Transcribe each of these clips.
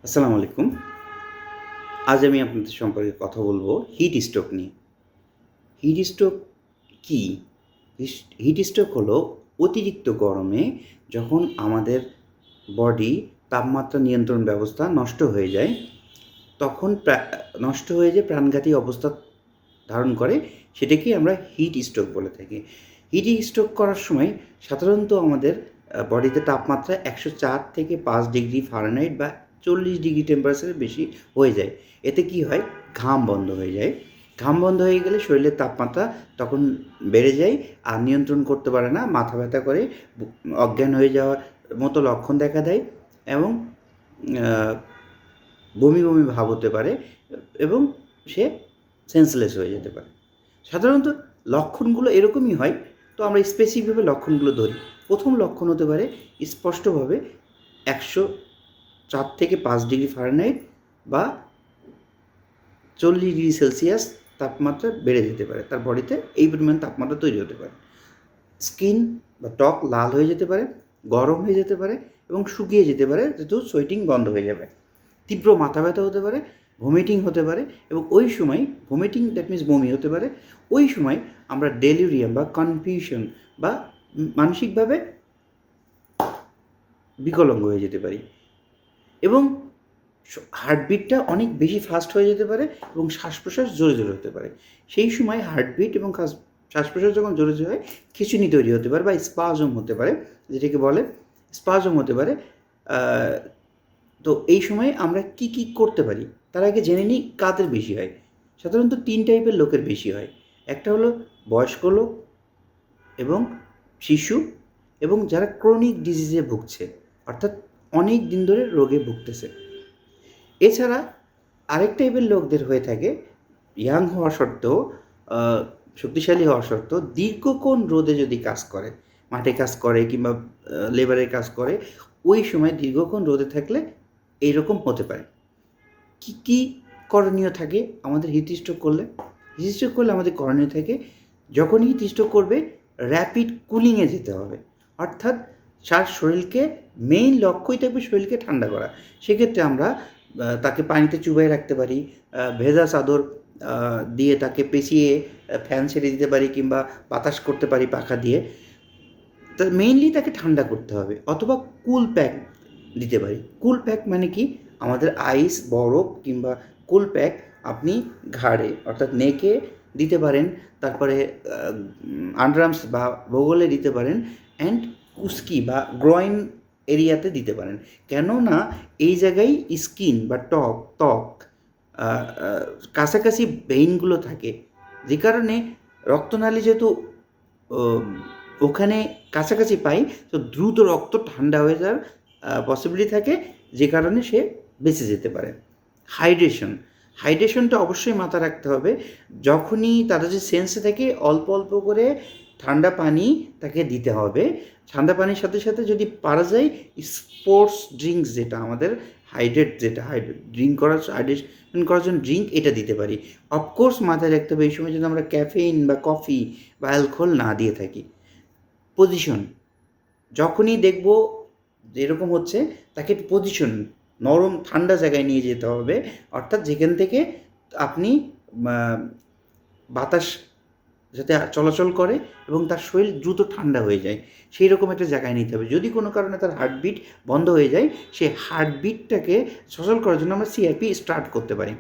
আসসালামু আলাইকুম। আজ আমি আপনাদের সম্পর্কে কথা বলব হিট স্ট্রোক নিয়ে। হিট স্ট্রোক কী? হিট স্ট্রোক হলো অতিরিক্ত গরমে যখন আমাদের বডি তাপমাত্রা নিয়ন্ত্রণ ব্যবস্থা নষ্ট হয়ে যায়, তখন নষ্ট হয়ে যে প্রাণঘাতী অবস্থা ধারণ করে, সেটাকেই আমরা হিট স্ট্রোক বলে থাকি। হিট স্ট্রোক করার সময় সাধারণত আমাদের বডিতে তাপমাত্রা ১০৪ থেকে ৫ ডিগ্রি ফারেনহাইট বা ৪০ ডিগ্রি টেম্পারেচারের বেশি হয়ে যায়। এতে কি হয়? ঘাম বন্ধ হয়ে যায়। ঘাম বন্ধ হয়ে গেলে শরীরের তাপমাত্রা তখন বেড়ে যায়, আর নিয়ন্ত্রণ করতে পারে না। মাথা ব্যথা করে, অজ্ঞান হয়ে যাওয়ার মতো লক্ষণ দেখা দেয় এবং আ বমি, বমি ভাব হতে পারে এবং সে সেন্সলেস হয়ে যেতে পারে। সাধারণত লক্ষণগুলো এরকমই হয়। তো আমরা স্পেসিফিকভাবে লক্ষণগুলো ধরি। প্রথম লক্ষণ হতে পারে স্পষ্টভাবে ১০৪ থেকে ৫ ডিগ্রি ফারেনহাইট বা ৪০ ডিগ্রি সেলসিয়াস তাপমাত্রা বেড়ে যেতে পারে। তার বডিতে এই পরিমাণ তাপমাত্রা তৈরি হতে পারে। স্কিন বা ত্বক লাল হয়ে যেতে পারে, গরম হয়ে যেতে পারে এবং শুকিয়ে যেতে পারে, যেহেতু সোয়েটিং বন্ধ হয়ে যাবে। তীব্র মাথা ব্যথা হতে পারে, ভমিটিং হতে পারে এবং ওই সময় ভমিটিং দ্যাট মিনস বমি হতে পারে। ওই সময় আমরা ডেলিরিয়াম বা কনফিউশন বা মানসিকভাবে বিকলাঙ্গ হয়ে যেতে পারি এবং হার্টবিটটা অনেক বেশি ফাস্ট হয়ে যেতে পারে এবং শ্বাস-প্রশ্বাস জোরে, জোরে হতে পারে। সেই সময় হার্টবিট এবং শ্বাস-প্রশ্বাস যখন জোরে, জোরে হয়, খিঁচুনি তৈরি হতে পারে বা স্পাজম হতে পারে, যেটাকে বলে স্পাজম হতে পারে। আ তো এই সময়ে আমরা কী, কী করতে পারি? তার আগে জেনে নিই কাদের বেশি হয়। সাধারণত ৩ টাইপের লোকের বেশি হয়। একটা হলো বয়স্ক লোক এবং শিশু এবং যারা ক্রনিক ডিজিজে ভুগছে, অর্থাৎ অনেক দিন ধরে রোগে ভুগতেছে। এছাড়া আরেক টাইপের লোকদের হয়ে থাকে ইয়াং হওয়া সত্ত্বেও, আ শক্তিশালী হওয়া সত্ত্বেও দীর্ঘক্ষণ রোদে যদি কাজ করে, মাঠে কাজ করে কিংবা লেবারের কাজ করে, ওই সময় দীর্ঘক্ষণ রোদে থাকলে এইরকম হতে পারে। কী, কী করণীয় থাকে আমাদের হিট স্ট্রোক করলে? হিট স্ট্রোক করলে আমাদের করণীয় থাকে, যখনই হিট স্ট্রোক করবে র‍্যাপিড কুলিংয়ে যেতে হবে। অর্থাৎ তার শরীরকে মেইন লক্ষ্যই থাকবে শরীরকে ঠান্ডা করা। সেক্ষেত্রে আমরা তাকে পানিতে চুবায়ে রাখতে পারি, ভেজা চাদর দিয়ে তাকে পেঁচিয়ে ফ্যান ছেড়ে দিতে পারি কিংবা বাতাস করতে পারি পাখা দিয়ে। তা মেইনলি তাকে ঠান্ডা করতে হবে অথবা কুল প্যাক দিতে পারি। কুল প্যাক মানে কি? আমাদের আইস, বরফ কিংবা কুল প্যাক আপনি ঘাড়ে অর্থাৎ নেকে দিতে পারেন। তারপরে আন্ডারআর্মস বা বগলে দিতে পারেন অ্যান্ড কুস্কি বা গ্রয়েন এরিয়াতে দিতে পারেন। কেননা এই জায়গায় স্কিন বা ত্বক আ আ কাছাকাছি ভেইনগুলো থাকে। যে কারণে রক্তনালী যেহেতু ও ওখানে কাছাকাছি পাই, তো দ্রুত রক্ত ঠান্ডা হয়ে যাওয়ার পসিবিলিটি থাকে, যে কারণে সে বেঁচে যেতে পারে। হাইড্রেশন, হাইড্রেশনটা অবশ্যই মাথায় রাখতে হবে। যখনই তারা যে সেন্সে থাকে অল্প, অল্প করে ঠান্ডা পানি তাকে দিতে হবে। ঠান্ডা পানির সাথে, সাথে যদি পারা যায় স্পোর্টস ড্রিংকস যেটা আমাদের হাইড্রেশন করার জন্য ড্রিংক এটা দিতে পারি। অফকোর্স মাথায় রাখতে হবে এই সময় যেন আমরা ক্যাফেইন বা কফি বা অ্যালকোহল না দিয়ে থাকি। পজিশন, যখনই দেখব যে এরকম হচ্ছে, তাকে পজিশন নরম ঠান্ডা জায়গায় নিয়ে যেতে হবে। অর্থাৎ যেখান থেকে আপনি মা বাতাস যাতে চলাচল করে এবং তার শরীর দ্রুত ঠান্ডা হয়ে যায়, সেই রকম একটা জায়গায় নিতে হবে। যদি কোনো কারণে তার হার্টবিট বন্ধ হয়ে যায়, সেই হার্টবিটটাকে সচল করার জন্য আমরা সিআরপি স্টার্ট করতে পারি।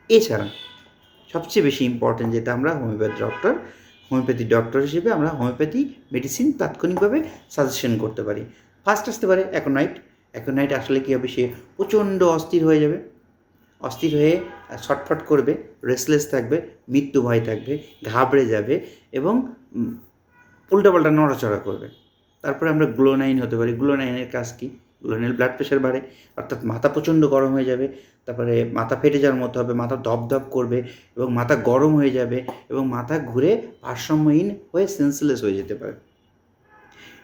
এছাড়া সবচেয়ে বেশি ইম্পর্ট্যান্ট যেটা আমরা হোমিওপ্যাথি ডক্টর হিসেবে আমরা হোমিওপ্যাথি মেডিসিন তাৎক্ষণিকভাবে সাজেশন করতে পারি। ফার্স্ট আসতে পারে অ্যাকোনাইট। অ্যাকোনাইট আসলে কী হবে? সে প্রচণ্ড অস্থির হয়ে যাবে। অস্থির হয়ে ছটফট করবে, রেস্টলেস থাকবে, মৃত্যু ভয় থাকবে, ঘাবড়ে যাবে এবং উল্টাপাল্টা নড়াচড়া করবে। তারপরে আমরা গ্লোনাইন হতে পারি। গ্লোনাইনের কাজ কী? গ্লোনাইন ব্লাড প্রেশার বাড়ে, অর্থাৎ মাথা প্রচণ্ড গরম হয়ে যাবে, তারপরে মাথা ফেটে যাওয়ার মতো হবে, মাথা ধপধপ করবে এবং মাথা গরম হয়ে যাবে এবং মাথা ঘুরে ভারসাম্যহীন হয়ে সেন্সলেস হয়ে যেতে পারে।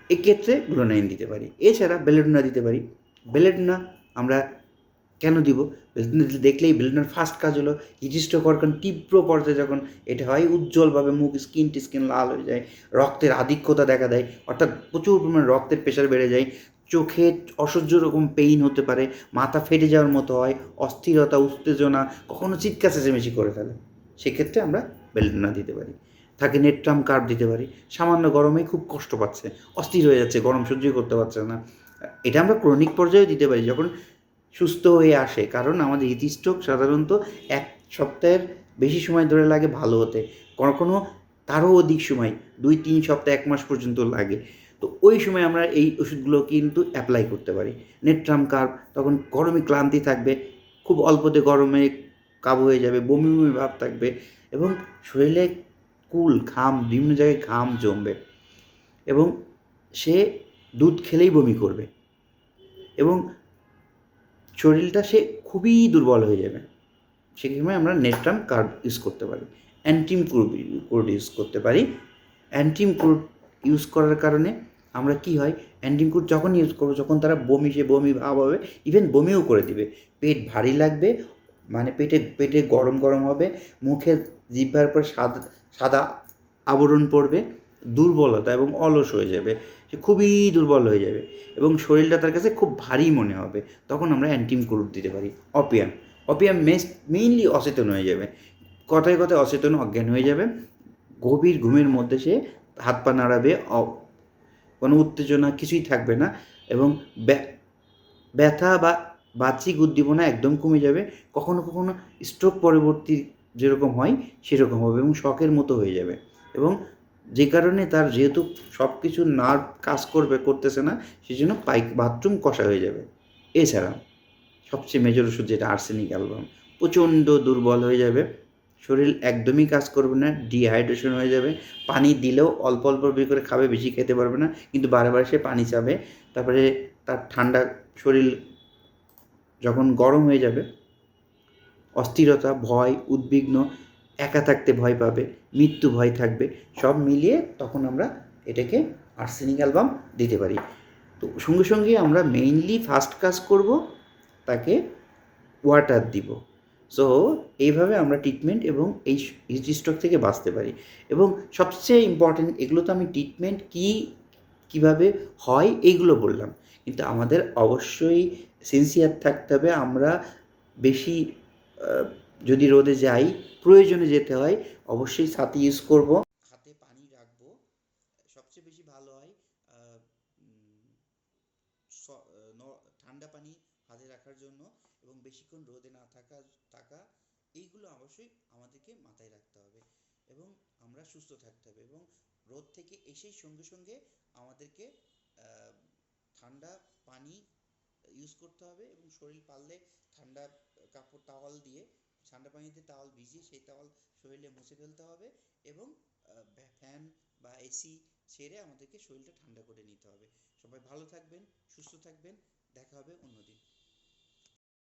এক্ষেত্রে গ্লোনাইন দিতে পারি। এছাড়া বেলেডোনা দিতে পারি। বেলেডোনা আমরা কেন দিব? বেলেডোনা দেখলেই বেলেডোনার ফার্স্ট কাজ হলো হিট স্ট্রোক হওয়ার কারণ তীব্র পর্যায়ে যখন এটা হয়, উজ্জ্বলভাবে মুখ, স্কিন লাল হয়ে যায়, রক্তের আধিক্যতা দেখা দেয়, অর্থাৎ প্রচুর পরিমাণে রক্তের প্রেশার বেড়ে যায়, চোখে অসহ্য রকম পেইন হতে পারে, মাথা ফেটে যাওয়ার মতো হয়, অস্থিরতা, উত্তেজনা, কখনো চিৎকার চেঁচামেচি করে ফেলে, সেক্ষেত্রে আমরা বেলটোনা দিতে পারি। থাকে নেট্রাম কার্ভ দিতে পারি, সামান্য গরমেই খুব কষ্ট পাচ্ছে, অস্থির হয়ে যাচ্ছে, গরম সহ্যই করতে পারছে না, এটা আমরা ক্রনিক পর্যায়ে দিতে পারি যখন সুস্থ হয়ে আসে, কারণ আমাদের হিট স্ট্রোক সাধারণত 1 সপ্তাহের বেশি সময় ধরে লাগে ভালো হতে, কখনো তারও অধিক সময় 2-3 সপ্তাহ 1 মাস পর্যন্ত লাগে। তো ওই সময় আমরা এই ওষুধগুলো কিন্তু অ্যাপ্লাই করতে পারি। নেট্রাম কার্ভ তখন গরমে ক্লান্তি থাকবে, খুব অল্পতে গরমে কাবু হয়ে যাবে, বমি বমি ভাব থাকবে এবং শরীরে কুল ঘাম, বিভিন্ন জায়গায় ঘাম জমবে এবং সে দুধ খেলেই বমি করবে এবং শরীরটা সে খুবই দুর্বল হয়ে যাবে। সেই সময় আমরা নেট্রাম কার্ভ ইউজ করতে পারি, অ্যান্টিম কোড ইউজ করতে পারি। অ্যান্টিম কোড ইউজ করার কারণে আমরা কি হয়, অ্যান্টিম কোড যখন ইউজ করবো যখন তারা সে বমি ভাব হবে, ইভেন বমিও করে দিবে, পেট ভারী লাগবে, মানে পেটে গরম গরম হবে, মুখে জিহ্বার পর সাদা সাদা আবরণ পড়বে, দুর্বলতা এবং অলস হয়ে যাবে, সে খুবই দুর্বল হয়ে যাবে এবং শরীরটা তার কাছে খুব ভারী মনে হবে। তখন আমরা অ্যান্টিম কোড দিতে পারি। অপিয়াম, অপিয়াম মেইনলি অচেতন হয়ে যাবে, কথায় কথায় অচেতন, অজ্ঞান হয়ে যাবে, গভীর ঘুমের মধ্যে সে হাত পা নাড়াবে, কোনো উত্তেজনা কিছুই থাকবে না এবং ব্যথা বা বাহ্যিক উদ্দীপনা একদম কমে যাবে, কখনো কখনো স্ট্রোক পরবর্তী যেরকম হয় সেরকম হবে এবং শকের মতো হয়ে যাবে এবং যে কারণে তার যেহেতু সব কিছু নার্ভ কাজ করতেছে না, সেই জন্য বাথরুম কষা হয়ে যাবে। এছাড়া সবচেয়ে মেজর ওষুধ যেটা আর্সেনিক অ্যালবাম, প্রচণ্ড দুর্বল হয়ে যাবে, শরীর একদমই কাজ করবে না, ডিহাইড্রেশন হয়ে যাবে, পানি দিলেও অল্প অল্প করে খাবে, বেশি খেতে পারবে না, কিন্তু বারে বারে সে পানি চাবে, তারপরে তার ঠান্ডা শরীর যখন গরম হয়ে যাবে, অস্থিরতা, ভয়, উদ্বিগ্ন, একা থাকতে ভয় পাবে, মৃত্যু ভয় থাকবে, সব মিলিয়ে তখন আমরা এটাকে আর্সেনিক অ্যালবাম দিতে পারি। তো সঙ্গে সঙ্গে আমরা মেইনলি ফার্স্ট কাজ করব, তাকে ওয়াটার দিব। সো এইভাবে আমরা ট্রিটমেন্ট এবং এই হিট স্ট্রোক থেকে বাঁচতে পারি এবং সবচেয়ে ইম্পর্টেন্ট, এগুলো তো আমি ট্রিটমেন্ট কীভাবে হয় এইগুলো বললাম, কিন্তু আমাদের অবশ্যই সিনসিয়ার থাকতে হবে। আমরা বেশি যদি রোদে যাই, প্রয়োজনে যেতে হয়, অবশ্যই ছাতি ইউজ করব, হাতে পানি রাখবো, সবচেয়ে বেশি ভালো হয় ঠান্ডা পানি হাতে রাখার জন্য, এবং বেশিক্ষণ রোদে না থাকা এইগুলো অবশ্যই আমাদেরকে মাথায় রাখতে হবে এবং আমরা সুস্থ থাকতে হবে এবং রোদ থেকে এসেই সঙ্গে সঙ্গে আমাদেরকে ঠান্ডা পানি ইউজ করতে হবে এবং শরীর পারলে ঠান্ডা কাপড় ঠান্ডা পানিতে টাওয়াল ভিজিয়ে সেই টাওয়াল শরীরে মুছে ফেলতে হবে এবং ফ্যান বা এসি ছেড়ে আমাদেরকে শরীরটা ঠান্ডা করে নিতে হবে। সবাই ভালো থাকবেন, সুস্থ থাকবেন, দেখা হবে অন্যদিন।